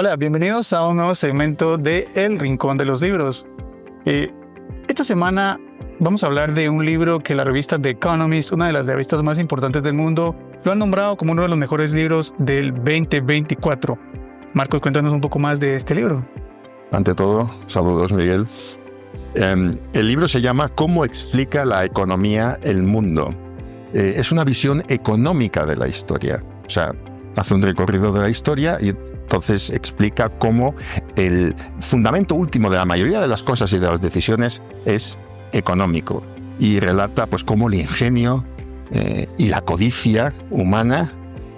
Hola, bienvenidos a un nuevo segmento de El Rincón de los Libros. Esta semana vamos a hablar de un libro que la revista The Economist, una de las revistas más importantes del mundo, lo han nombrado como uno de los mejores libros del 2024. Marcos, cuéntanos un poco más de este libro. Ante todo, saludos, Miguel. El libro se llama ¿Cómo explica la economía el mundo? Es una visión económica de la historia. O sea, hace un recorrido de la historia y entonces explica cómo el fundamento último de la mayoría de las cosas y de las decisiones es económico. Y relata pues cómo el ingenio y la codicia humana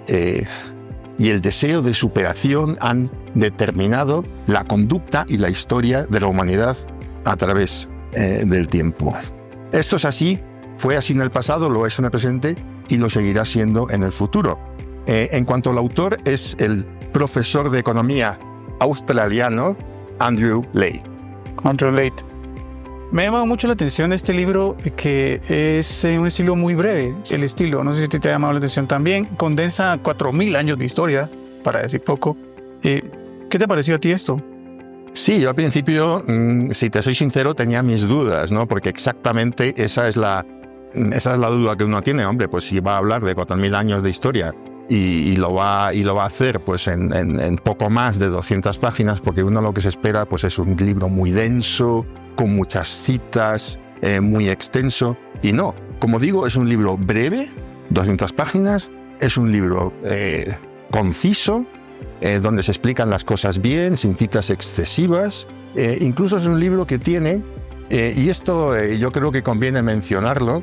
y el deseo de superación han determinado la conducta y la historia de la humanidad a través del tiempo. Esto es así, fue así en el pasado, lo es en el presente y lo seguirá siendo en el futuro. En cuanto al autor, es el profesor de economía australiano Andrew Leigh. Andrew Leigh. Me ha llamado mucho la atención este libro, que es un estilo muy breve. El estilo, no sé si te ha llamado la atención también, condensa 4.000 años de historia, para decir poco. ¿Qué te pareció a ti esto? Sí, yo al principio, si te soy sincero, tenía mis dudas, ¿no? Porque exactamente esa es la duda que uno tiene. Hombre, pues si va a hablar de 4.000 años de historia y lo va a hacer pues en poco más de 200 páginas, porque uno lo que se espera pues es un libro muy denso, con muchas citas, muy extenso. Y no, como digo, es un libro breve, 200 páginas, es un libro conciso, donde se explican las cosas bien, sin citas excesivas. Incluso es un libro que tiene, y esto yo creo que conviene mencionarlo,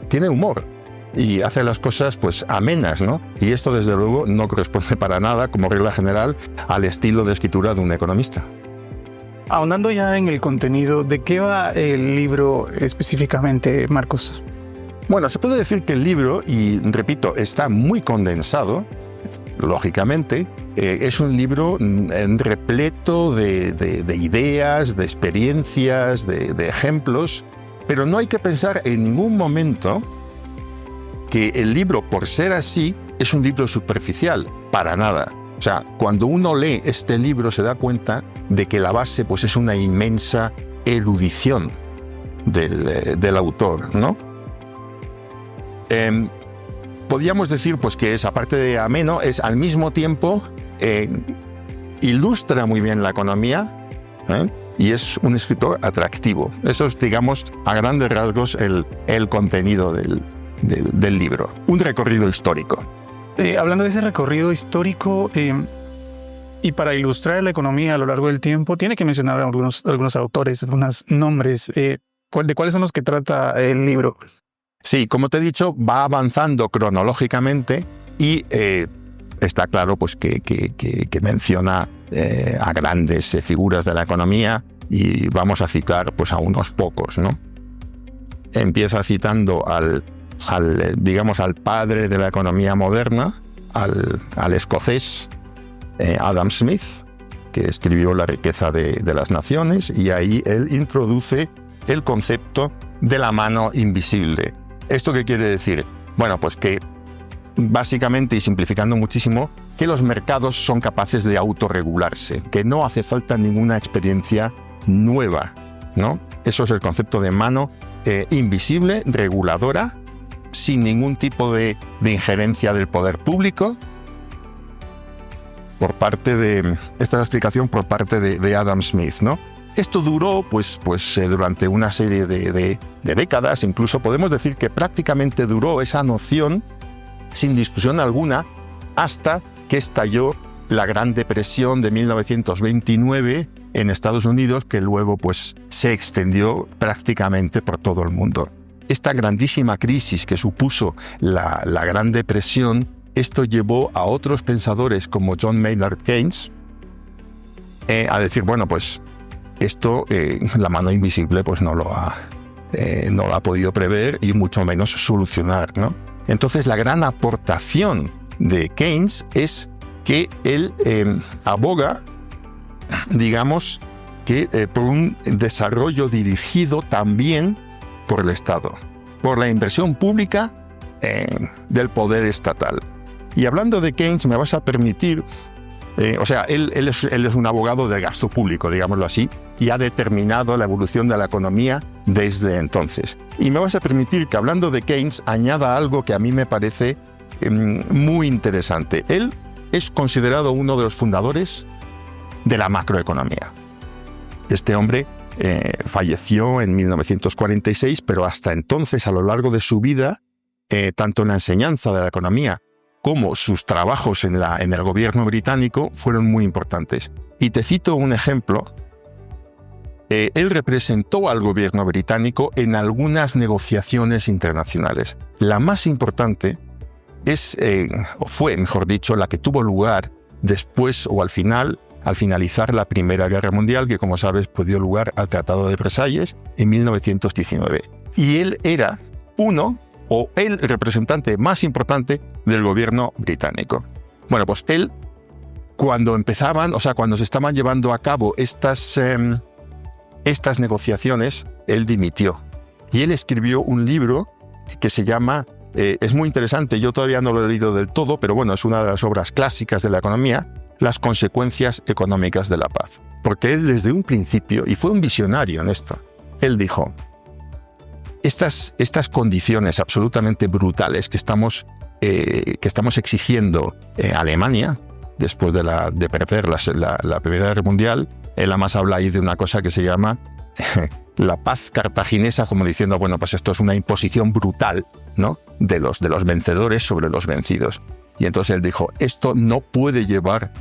tiene humor y hace las cosas pues amenas, ¿no? Y esto desde luego no corresponde para nada, como regla general, al estilo de escritura de un economista. Ahondando ya en el contenido, ¿de qué va el libro específicamente, Marcos? Bueno, se puede decir que el libro, y repito, está muy condensado, lógicamente, es un libro repleto de ideas, de experiencias, de ejemplos, pero no hay que pensar en ningún momento que el libro, por ser así, es un libro superficial, para nada. O sea, cuando uno lee este libro se da cuenta de que la base pues, es una inmensa erudición del autor, ¿no? Podríamos decir pues, que es, aparte de ameno, es al mismo tiempo ilustra muy bien la economía, y es un escritor atractivo. Eso es, digamos, a grandes rasgos el contenido del libro. Un recorrido histórico. Hablando de ese recorrido histórico, y para ilustrar la economía a lo largo del tiempo, tiene que mencionar algunos autores, algunos nombres. ¿De cuáles son los que trata el libro? Sí, como te he dicho, va avanzando cronológicamente y está claro pues, que menciona a grandes figuras de la economía y vamos a citar pues, a unos pocos, ¿no? Empieza citando al padre de la economía moderna, al escocés Adam Smith, que escribió La riqueza de las naciones, y ahí él introduce el concepto de la mano invisible. ¿Esto qué quiere decir? Bueno, pues que básicamente, y simplificando muchísimo, que los mercados son capaces de autorregularse, que no hace falta ninguna experiencia nueva, ¿no? Eso es el concepto de mano invisible, reguladora, sin ningún tipo de injerencia del poder público. Esta es la explicación por parte de Adam Smith, ¿no? Esto duró pues durante una serie de décadas, incluso podemos decir que prácticamente duró esa noción sin discusión alguna hasta que estalló la Gran Depresión de 1929 en Estados Unidos, que luego pues se extendió prácticamente por todo el mundo. Esta grandísima crisis que supuso la Gran Depresión, esto llevó a otros pensadores como John Maynard Keynes a decir, bueno, pues esto la mano invisible pues no lo ha podido prever y mucho menos solucionar, ¿no? Entonces la gran aportación de Keynes es que él aboga, digamos, que por un desarrollo dirigido también por el Estado, por la inversión pública del poder estatal. Y hablando de Keynes, me vas a permitir Él es un abogado del gasto público, digámoslo así, y ha determinado la evolución de la economía desde entonces. Y me vas a permitir que, hablando de Keynes, añada algo que a mí me parece muy interesante. Él es considerado uno de los fundadores de la macroeconomía. Este hombre falleció en 1946, pero hasta entonces, a lo largo de su vida, tanto en la enseñanza de la economía como sus trabajos en el gobierno británico fueron muy importantes. Y te cito un ejemplo. Él representó al gobierno británico en algunas negociaciones internacionales. La más importante fue, mejor dicho, la que tuvo lugar después o al finalizar la Primera Guerra Mundial, que, como sabes, pues dio lugar al Tratado de Versalles en 1919. Y él era el representante más importante del gobierno británico. Bueno, pues él, cuando se estaban llevando a cabo estas negociaciones, él dimitió. Y él escribió un libro que se llama, es muy interesante, yo todavía no lo he leído del todo, pero bueno, es una de las obras clásicas de la economía, Las consecuencias económicas de la paz. Porque él desde un principio, y fue un visionario en esto, él dijo, estas condiciones absolutamente brutales que estamos exigiendo Alemania, después de perder la Primera Guerra Mundial, él además habla ahí de una cosa que se llama la paz cartaginesa, como diciendo, bueno, pues esto es una imposición brutal, ¿no?, de los vencedores sobre los vencidos. Y entonces él dijo, esto no puede llegar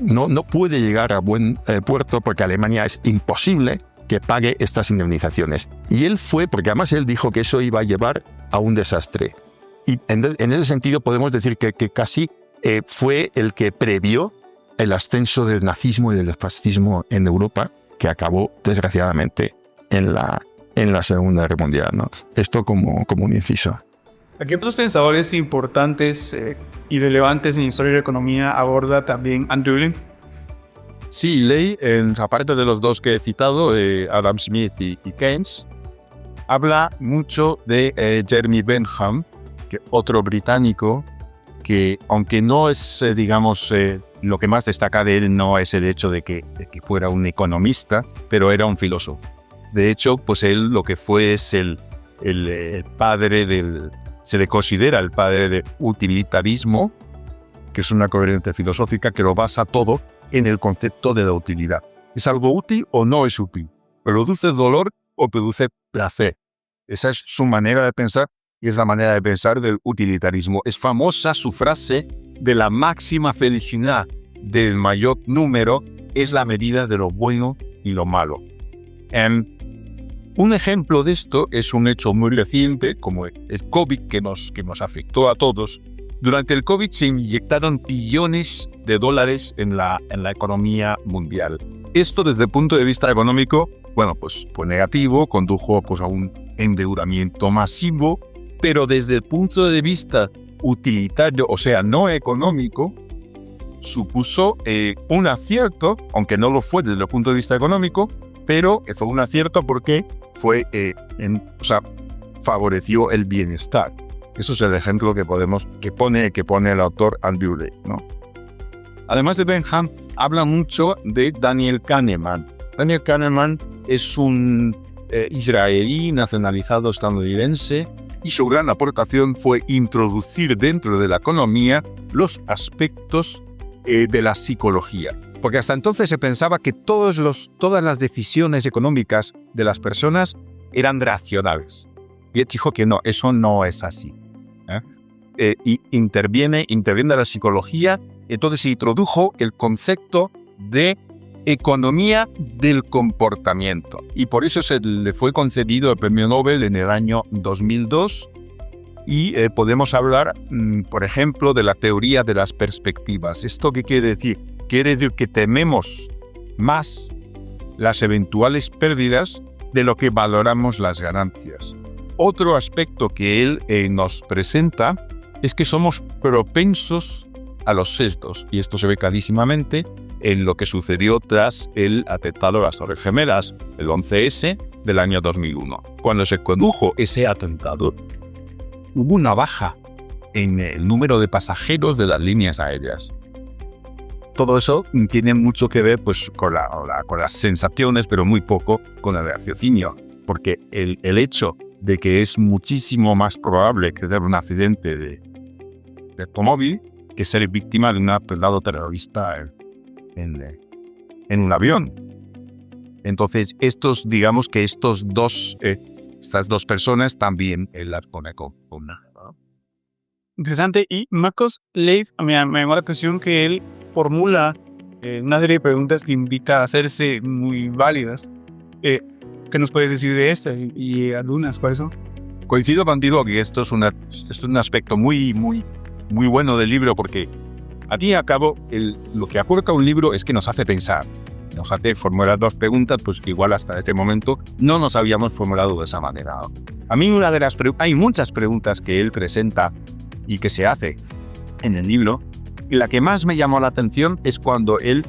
a buen puerto, porque Alemania es imposible que pague estas indemnizaciones. Y él porque además él dijo que eso iba a llevar a un desastre. Y en ese sentido podemos decir que casi fue el que previó el ascenso del nazismo y del fascismo en Europa, que acabó desgraciadamente en la Segunda Guerra Mundial, ¿no? Esto como un inciso. ¿A qué otros pensadores importantes y relevantes en la historia de la economía aborda también Andrew Leigh? Sí, Leigh, aparte de los dos que he citado, Adam Smith y Keynes, habla mucho de Jeremy Bentham, que otro británico, que aunque no es, lo que más destaca de él no es el hecho de que fuera un economista, pero era un filósofo. De hecho, pues él lo que fue es el padre se le considera el padre del utilitarismo, que es una corriente filosófica que lo basa todo en el concepto de la utilidad. ¿Es algo útil o no es útil? ¿Produce dolor o produce placer? Esa es su manera de pensar y es la manera de pensar del utilitarismo. Es famosa su frase de la máxima felicidad del mayor número es la medida de lo bueno y lo malo. Un ejemplo de esto es un hecho muy reciente, como el COVID que nos afectó a todos. Durante el COVID se inyectaron billones de dólares en la economía mundial. Esto desde el punto de vista económico, bueno, pues fue negativo, condujo pues a un endeudamiento masivo, pero desde el punto de vista utilitario, o sea, no económico, supuso un acierto, aunque no lo fue desde el punto de vista económico, pero fue un acierto porque favoreció el bienestar. Eso es el ejemplo que pone el autor Andrew Leigh, ¿no? Además de Bentham, habla mucho de Daniel Kahneman. Daniel Kahneman es un israelí nacionalizado estadounidense y su gran aportación fue introducir dentro de la economía los aspectos de la psicología. Porque hasta entonces se pensaba que todas las decisiones económicas de las personas eran racionales. Y él dijo que no, eso no es así. Y interviene la psicología, entonces se introdujo el concepto de economía del comportamiento. Y por eso se le fue concedido el premio Nobel en el año 2002. Y podemos hablar, por ejemplo, de la teoría de las perspectivas. ¿Esto qué quiere decir? Quiere decir que tememos más las eventuales pérdidas de lo que valoramos las ganancias. Otro aspecto que él nos presenta es que somos propensos a los sesgos, y esto se ve clarísimamente en lo que sucedió tras el atentado de las Torres Gemelas, el 11S del año 2001. Cuando se condujo ese atentado, hubo una baja en el número de pasajeros de las líneas aéreas. todo eso tiene mucho que ver pues, con las sensaciones, pero muy poco con el raciocinio. Porque el hecho de que es muchísimo más probable que tener un accidente de automóvil que ser víctima de un atentado terrorista en un avión. Entonces, estas dos personas también las pone con una. Interesante. Y Marcos Leith, me llamó la atención que él formula una serie de preguntas que invita a hacerse muy válidas. ¿Qué nos puedes decir de esta? Y algunas, ¿cuáles son? Coincido contigo que esto es un aspecto muy, muy, muy bueno del libro, porque al fin y al cabo lo que aporta un libro es que nos hace pensar. Nos hace formular dos preguntas, pues igual hasta este momento no nos habíamos formulado de esa manera. A mí hay muchas preguntas que él presenta y que se hace en el libro, y la que más me llamó la atención es cuando él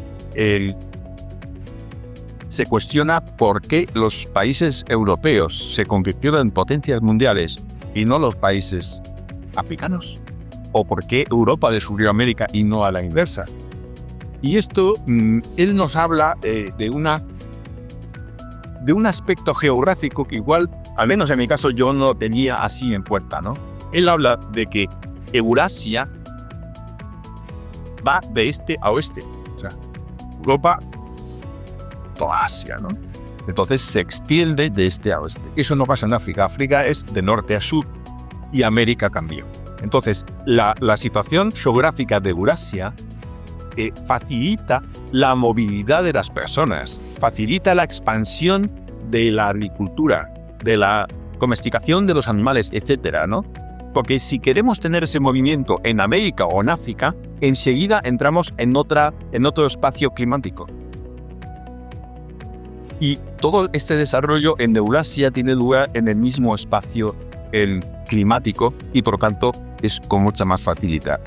se cuestiona por qué los países europeos se convirtieron en potencias mundiales y no los países africanos, o por qué Europa descubrió América y no a la inversa. Y esto, él nos habla de un aspecto geográfico que igual, al menos en mi caso, yo no tenía así en cuenta, ¿no? Él habla de que Eurasia va de este a oeste. O sea, Europa, toda Asia, ¿no? Entonces se extiende de este a oeste. Eso no pasa en África. África es de norte a sur y América también. Entonces, la situación geográfica de Eurasia facilita la movilidad de las personas, facilita la expansión de la agricultura, de la domesticación de los animales, etcétera, ¿no? Porque si queremos tener ese movimiento en América o en África, enseguida entramos en otro espacio climático. Y todo este desarrollo en Eurasia tiene lugar en el mismo espacio climático y por lo tanto es con mucha más facilidad.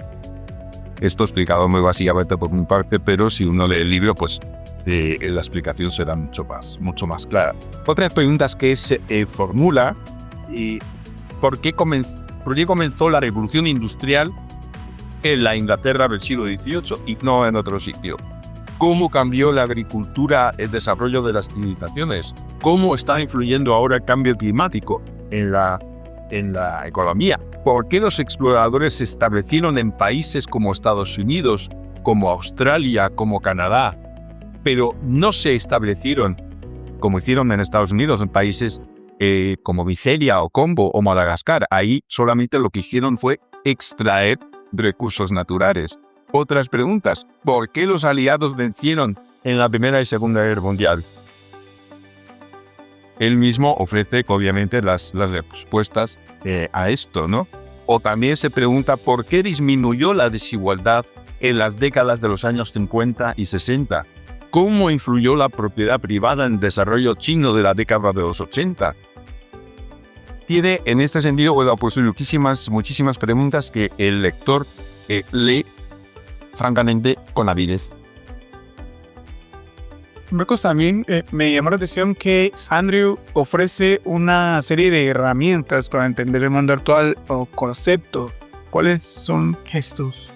Esto explicado muy básicamente por mi parte, pero si uno lee el libro, pues la explicación será mucho más clara. Otras preguntas que se formula, ¿por qué comenzó la revolución industrial en la Inglaterra del siglo XVIII y no en otro sitio? ¿Cómo cambió la agricultura el desarrollo de las civilizaciones? ¿Cómo está influyendo ahora el cambio climático en la economía? ¿Por qué los exploradores se establecieron en países como Estados Unidos, como Australia, como Canadá, pero no se establecieron, como hicieron en Estados Unidos, en países como Nigeria o Congo o Madagascar? Ahí solamente lo que hicieron fue extraer recursos naturales. Otras preguntas: ¿por qué los aliados vencieron en la Primera y Segunda Guerra Mundial? Él mismo ofrece, obviamente, las respuestas a esto, ¿no? O también se pregunta por qué disminuyó la desigualdad en las décadas de los años 50 y 60. ¿Cómo influyó la propiedad privada en el desarrollo chino de la década de los 80? Tiene, en este sentido, pues muchísimas preguntas que el lector lee francamente con avidez. Marcos, también me llamó la atención que Andrew ofrece una serie de herramientas para entender el mundo actual o conceptos. ¿Cuáles son estos?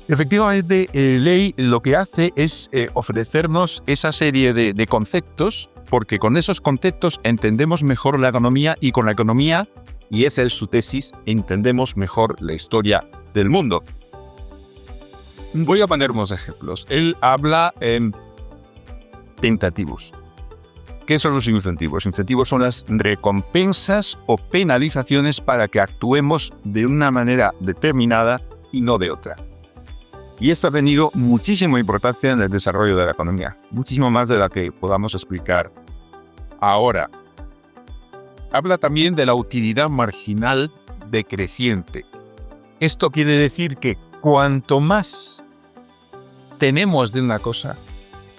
Efectivamente, Ley lo que hace es ofrecernos esa serie de conceptos, porque con esos conceptos entendemos mejor la economía, y con la economía, y esa es su tesis, entendemos mejor la historia del mundo. Voy a poner unos ejemplos. Él habla en incentivos. ¿Qué son los incentivos? Incentivos son las recompensas o penalizaciones para que actuemos de una manera determinada y no de otra. Y esto ha tenido muchísima importancia en el desarrollo de la economía, muchísimo más de la que podamos explicar ahora. Habla también de la utilidad marginal decreciente. Esto quiere decir que cuanto más tenemos de una cosa,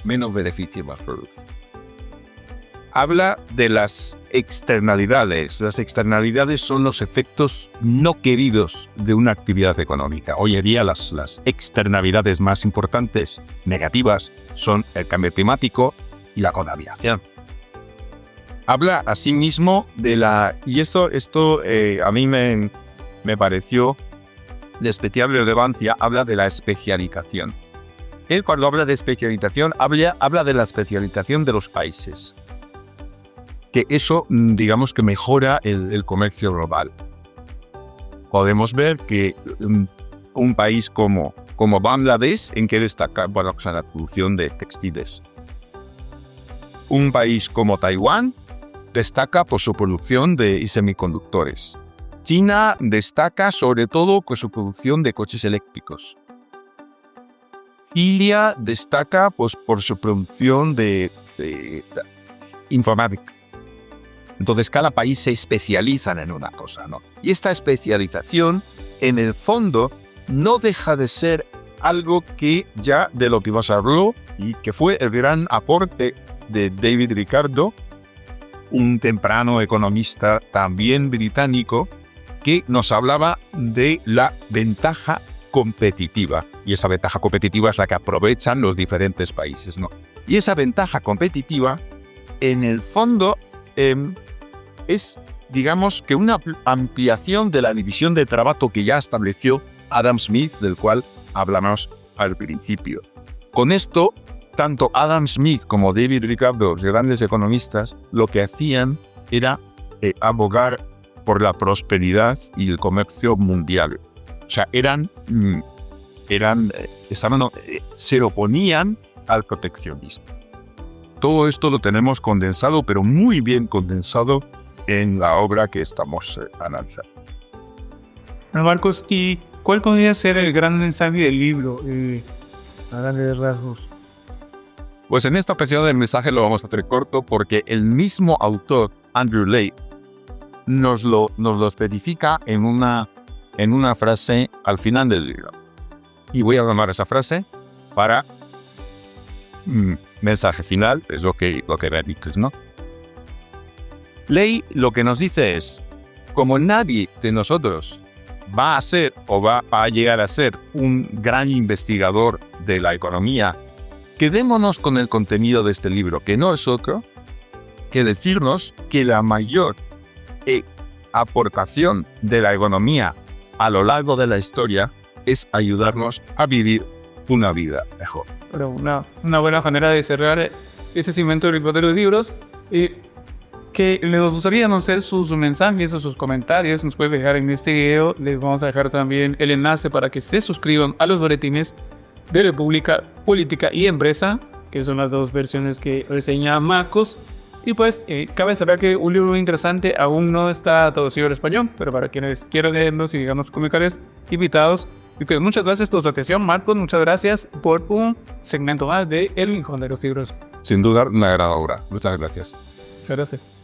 menos beneficio más produce. Habla de las externalidades. Las externalidades son los efectos no queridos de una actividad económica. Hoy en día las externalidades más importantes, negativas, son el cambio climático y la contaminación. Habla asimismo de y esto a mí me pareció de especial relevancia, habla de la especialización. él cuando habla de especialización, habla de la especialización de los países. Que eso, digamos que mejora el comercio global. Podemos ver que un país como Bangladesh, ¿en qué destaca? Bueno, pues en la producción de textiles. Un país como Taiwán destaca por su producción de semiconductores. China destaca sobre todo por su producción de coches eléctricos. India destaca pues, por su producción de informática. Entonces cada país se especializa en una cosa, ¿no? Y esta especialización, en el fondo, no deja de ser algo que ya de lo que nos habló y que fue el gran aporte de David Ricardo, un temprano economista también británico, que nos hablaba de la ventaja competitiva. Y esa ventaja competitiva es la que aprovechan los diferentes países, ¿no? Y esa ventaja competitiva, en el fondo, es, digamos, que una ampliación de la división de trabajo que ya estableció Adam Smith, del cual hablamos al principio. Con esto, tanto Adam Smith como David Ricardo, los grandes economistas, lo que hacían era abogar por la prosperidad y el comercio mundial. O sea, se oponían al proteccionismo. Todo esto lo tenemos condensado, pero muy bien condensado, en la obra que estamos analizando. Marcos, ¿y cuál podría ser el gran mensaje del libro? A grandes rasgos. Pues en esta ocasión el mensaje lo vamos a hacer corto porque el mismo autor, Andrew Leigh, nos lo especifica en una frase al final del libro. Y voy a tomar esa frase para mensaje final, es lo que repites, ¿no? Leigh lo que nos dice es, como nadie de nosotros va a ser o va a llegar a ser un gran investigador de la economía, quedémonos con el contenido de este libro, que no es otro que decirnos que la mayor aportación de la economía a lo largo de la historia es ayudarnos a vivir una vida mejor. Pero una buena manera de cerrar ese segmento del Rincón de los Libros, que les gustaría conocer sus mensajes o sus comentarios, nos puede dejar en este video. Les vamos a dejar también el enlace para que se suscriban a los boletines de República, Política y Empresa, que son las dos versiones que reseña Marcos. Y pues cabe saber que un libro muy interesante aún no está traducido al español, pero para quienes quieran leerlos y digamos comunicadores invitados. Y pues muchas gracias por su atención, Marcos. Muchas gracias por un segmento más de El Rincón de los Libros. Sin duda, una gran obra. Muchas gracias. Muchas gracias.